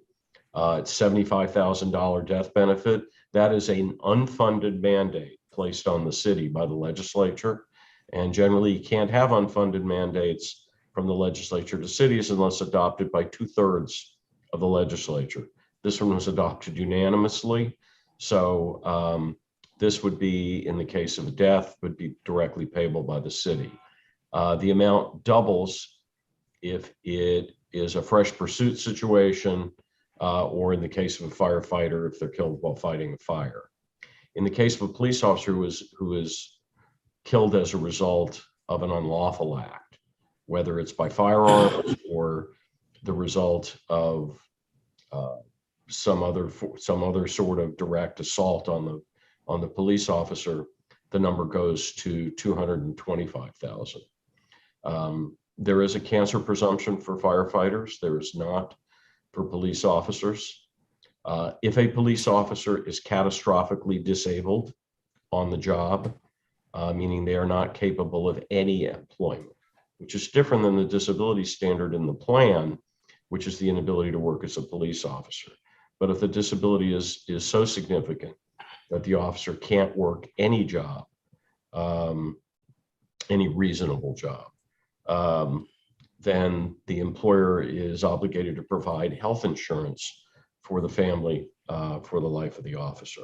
it's $75,000 death benefit. That is an unfunded mandate placed on the city by the legislature. And generally, you can't have unfunded mandates from the legislature to cities unless adopted by 2/3 of the legislature. This one was adopted unanimously. So this would be, in the case of a death, would be directly payable by the city. The amount doubles if it is a fresh pursuit situation, or in the case of a firefighter, if they're killed while fighting a fire. In the case of a police officer who is killed as a result of an unlawful act, whether it's by firearms or the result of some other sort of direct assault on the police officer, the number goes to 225,000. There is a cancer presumption for firefighters. There is not for police officers. If a police officer is catastrophically disabled on the job, meaning they are not capable of any employment, which is different than the disability standard in the plan, which is the inability to work as a police officer. But if the disability is so significant that the officer can't work any job, any reasonable job, then the employer is obligated to provide health insurance for the family for the life of the officer.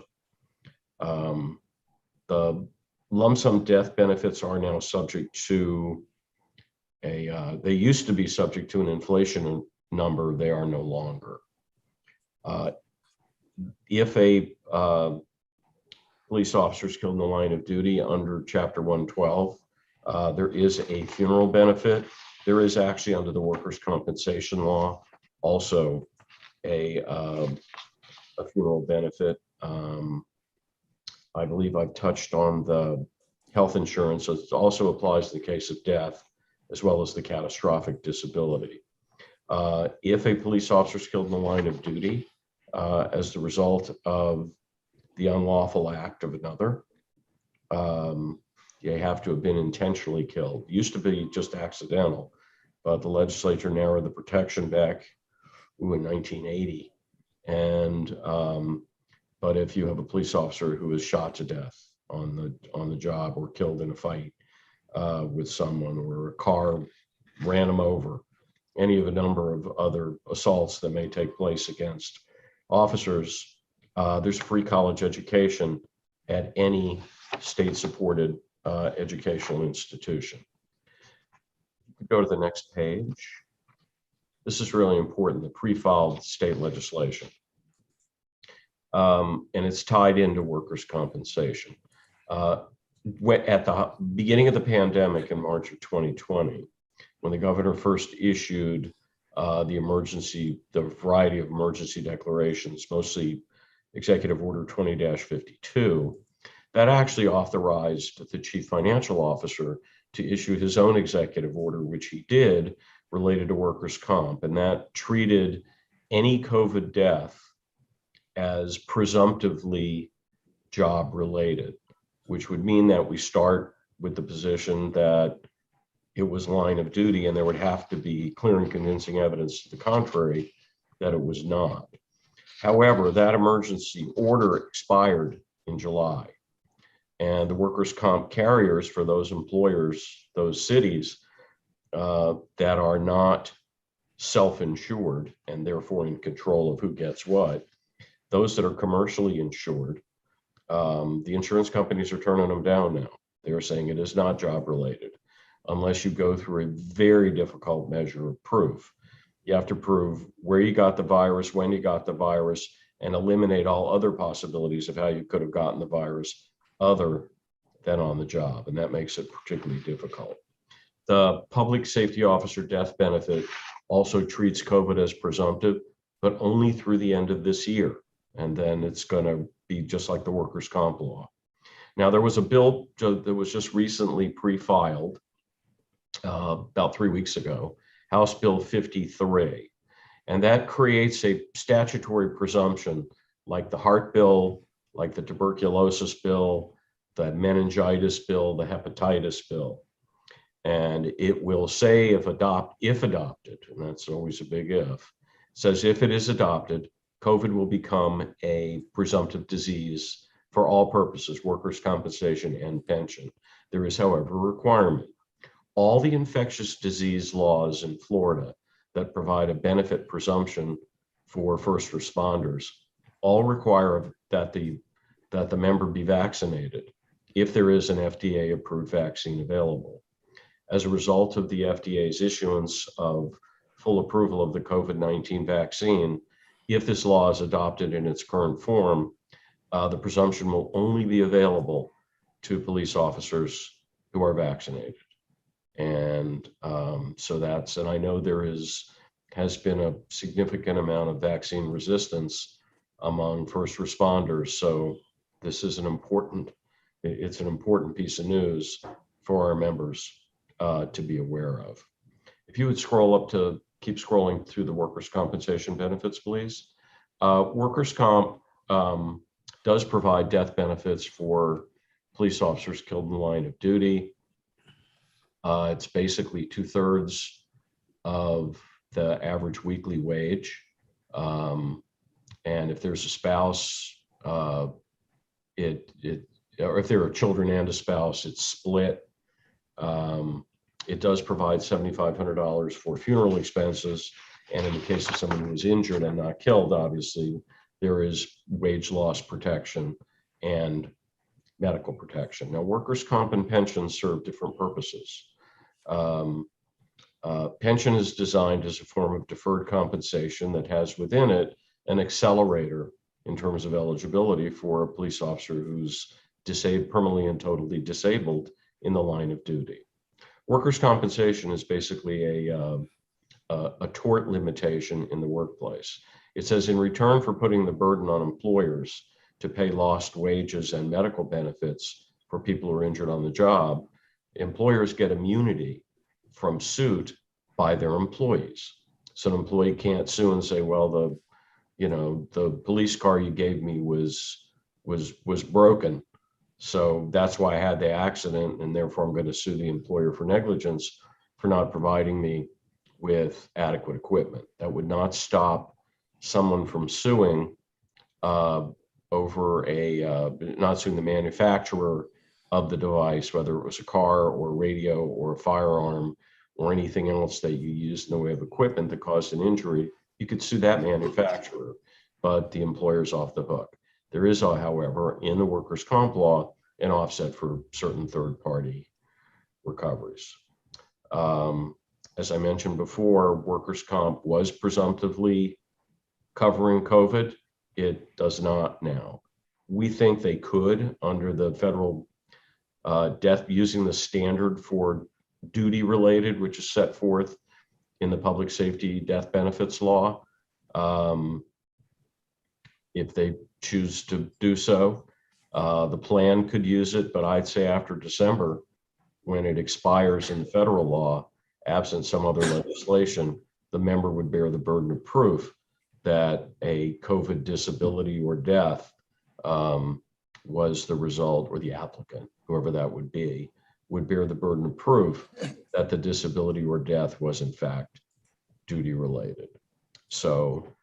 The lump sum death benefits are now subject to they used to be subject to an inflation number. They are no longer. If a police officer is killed in the line of duty under Chapter 112, there is a funeral benefit. There is actually, under the workers' compensation law, also a funeral benefit. I believe I've touched on the health insurance. So it also applies to the case of death, as well as the catastrophic disability. If a police officer is killed in the line of duty as the result of the unlawful act of another, they have to have been intentionally killed. It used to be just accidental, but the legislature narrowed the protection back in 1980. And but if you have a police officer who is shot to death on the job, or killed in a fight with someone, or a car ran them over, any of a number of other assaults that may take place against officers, there's free college education at any state-supported educational institution. Go to the next page. This is really important, the pre-filed state legislation. And it's tied into workers' compensation. At the beginning of the pandemic in March of 2020, when the governor first issued the variety of emergency declarations, mostly Executive Order 20-52, that actually authorized the chief financial officer to issue his own executive order, which he did, related to workers' comp. And that treated any COVID death as presumptively job related, which would mean that we start with the position that it was line of duty, and there would have to be clear and convincing evidence to the contrary that it was not. However, that emergency order expired in July, and the workers' comp carriers for those employers, those cities that are not self-insured and therefore in control of who gets what, those that are commercially insured, the insurance companies are turning them down now. They're saying it is not job related unless you go through a very difficult measure of proof. You have to prove where you got the virus, when you got the virus, and eliminate all other possibilities of how you could have gotten the virus other than on the job. And that makes it particularly difficult. The public safety officer death benefit also treats COVID as presumptive, but only through the end of this year. And then it's going to be just like the workers' comp law. Now, there was a bill that was just recently pre-filed about 3 weeks ago, House Bill 53. And that creates a statutory presumption like the heart bill, like the tuberculosis bill, the meningitis bill, the hepatitis bill. And it will say if adopted, and that's always a big if, says if it is adopted, COVID will become a presumptive disease for all purposes, workers' compensation and pension. There is, however, a requirement. All the infectious disease laws in Florida that provide a benefit presumption for first responders all require that the member be vaccinated if there is an FDA-approved vaccine available. As a result of the FDA's issuance of full approval of the COVID-19 vaccine, if this law is adopted in its current form, the presumption will only be available to police officers who are vaccinated. And so and I know there has been a significant amount of vaccine resistance among first responders. So this is an important piece of news for our members to be aware of. If you would keep scrolling through the workers' compensation benefits, please. Workers' comp does provide death benefits for police officers killed in the line of duty. It's basically 2/3 of the average weekly wage. And if there's a spouse, or if there are children and a spouse, it's split. It does provide $7,500 for funeral expenses. And in the case of someone who was injured and not killed, obviously, there is wage loss protection and medical protection. Now, workers' comp and pensions serve different purposes. Pension is designed as a form of deferred compensation that has within it an accelerator in terms of eligibility for a police officer who's disabled, permanently and totally disabled in the line of duty. Workers' compensation is basically a tort limitation in the workplace. It says in return for putting the burden on employers to pay lost wages and medical benefits for people who are injured on the job, employers get immunity from suit by their employees. So an employee can't sue and say, well, the police car you gave me was broken. So that's why I had the accident, and therefore I'm going to sue the employer for negligence for not providing me with adequate equipment. That would not stop someone from suing over not suing the manufacturer of the device, whether it was a car or a radio or a firearm or anything else that you used in the way of equipment that caused an injury. You could sue that manufacturer, but the employer's off the hook. There is, however, in the workers' comp law, an offset for certain third-party recoveries. As I mentioned before, workers' comp was presumptively covering COVID. It does not now. We think they could under the federal death, using the standard for duty related, which is set forth in the public safety death benefits law. If they choose to do so, the plan could use it, but I'd say after December, when it expires in the federal law, absent some other legislation, the member would bear the burden of proof that a COVID disability or death was the result, or the applicant, whoever that would be, would bear the burden of proof that the disability or death was in fact duty related. So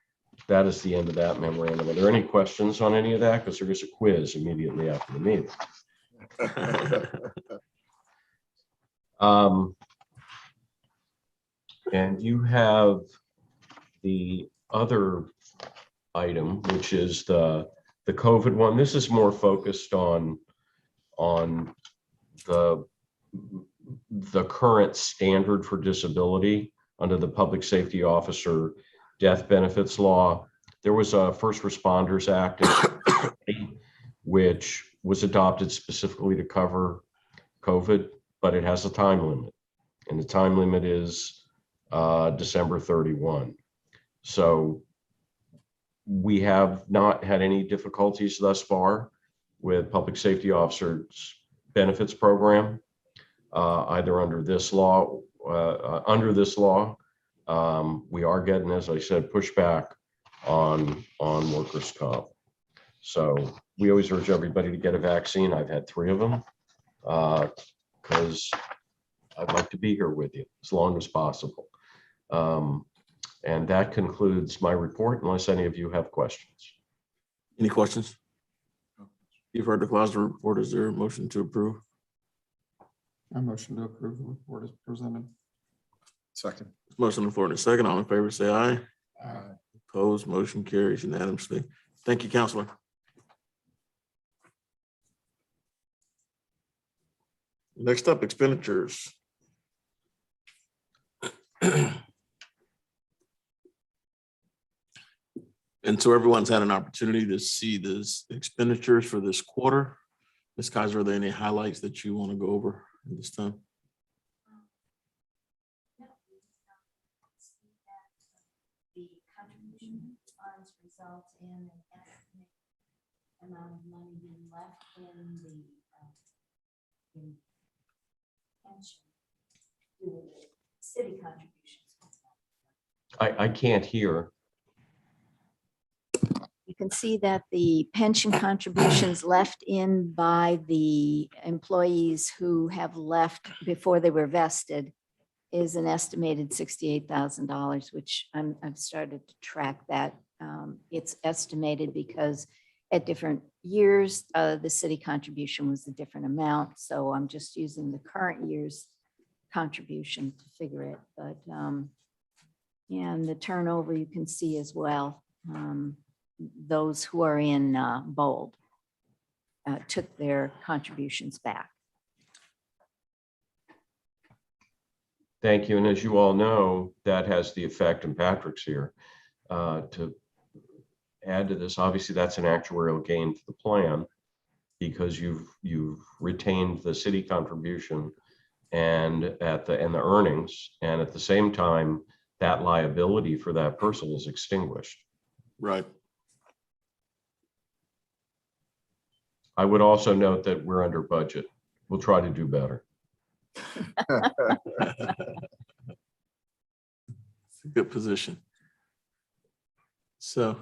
that is the end of that memorandum. Are there any questions on any of that? Because there is a quiz immediately after the meeting. And you have the other item, which is the COVID one. This is more focused on the current standard for disability under the Public Safety Officer Death Benefits Law. There was a First Responders Act which was adopted specifically to cover COVID, but it has a time limit, and the time limit is December 31. So we have not had any difficulties thus far with Public Safety Officers Benefits Program, either under this law. We are getting, as I said, pushback on workers' comp. So we always urge everybody to get a vaccine. I've had 3 of them because I'd like to be here with you as long as possible. And that concludes my report, unless any of you have questions. Any questions? You've heard the Klausner report. Is there a motion to approve? I motion to approve the report as presented. Second. Motion on the floor in a second. All in favor, say aye. Aye. Opposed, motion carries unanimously. Thank you, Counselor. Next up, expenditures. And so everyone's had an opportunity to see this expenditures for this quarter. Ms. Kaiser, are there any highlights that you want to go over at this time? The contribution funds result in an estimated amount of money being left in the in pension, the city contributions. I can't hear. You can see that the pension contributions left in by the employees who have left before they were vested is an estimated $68,000, which I've started to track that. It's estimated because at different years, the city contribution was a different amount. So I'm just using the current year's contribution to figure it, but, and the turnover you can see as well. Those who are in bold took their contributions back. Thank you. And as you all know, that has the effect, and Patrick's here, to add to this, obviously that's an actuarial gain to the plan because you've retained the city contribution and the earnings, and at the same time, that liability for that person is extinguished. Right. I would also note that we're under budget. We'll try to do better. It's a good position. So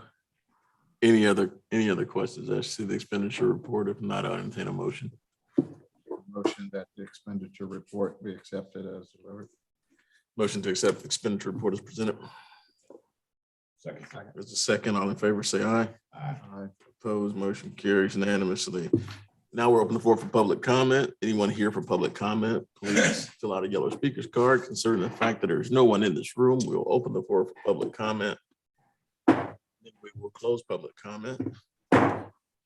any other questions as to the expenditure report? If not, I'll entertain a motion. Motion that the expenditure report be accepted as delivered. Motion to accept the expenditure report is presented. Second. There's a second. All in favor, say aye. Aye. Opposed, motion carries unanimously. Now we're open the floor for public comment. Anyone here for public comment, please fill out a yellow speaker's card. Considering the fact that there's no one in this room, we'll open the floor for public comment. Then we will close public comment.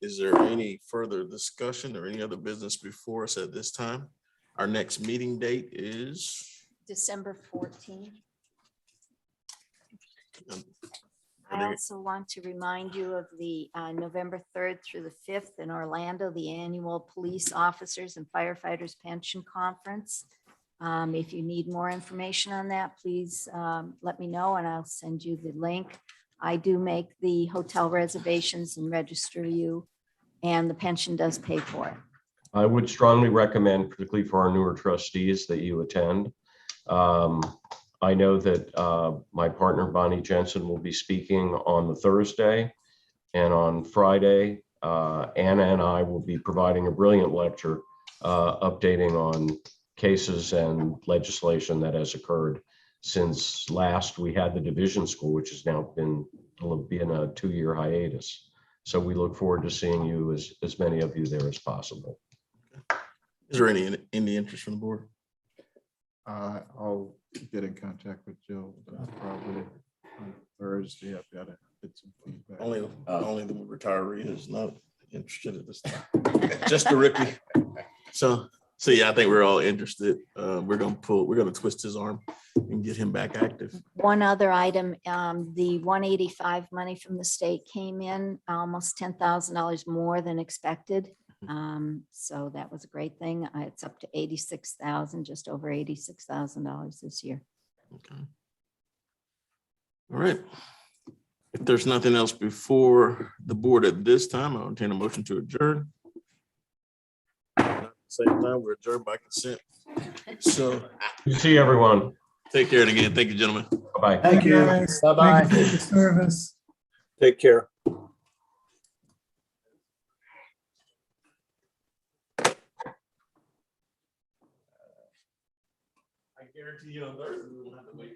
Is there any further discussion or any other business before us at this time? Our next meeting date is December 14th. um, I also want to remind you of the November 3rd through the 5th in Orlando, the annual Police Officers and Firefighters Pension Conference. If you need more information on that, please let me know and I'll send you the link. I do make the hotel reservations and register you, and the pension does pay for it. I would strongly recommend, particularly for our newer trustees, that you attend. I know that my partner Bonnie Jensen will be speaking on the Thursday, and on Friday, Anna and I will be providing a brilliant lecture updating on cases and legislation that has occurred since last we had the division school, which has now been in a 2-year hiatus. So we look forward to seeing you, as many of you there as possible. is there any interest from the board? I'll get in contact with Jill probably on Thursday. I've got to get some feedback. Only the retiree is not interested at this time. Just the Ricky. So yeah, I think we're all interested. We're gonna twist his arm and get him back active. One other item, the 185 money from the state came in almost $10,000 more than expected. So that was a great thing. It's up to 86,000, just over $86,000 this year. Okay. All right. If there's nothing else before the board at this time, I'll entertain a motion to adjourn. Same time, we're adjourned by consent. So See everyone. take care again. Thank you, gentlemen. Bye-bye. Thank you. Guys, Bye-bye. thank you for your service. Take care. I guarantee you on Thursday, we won't have to wait.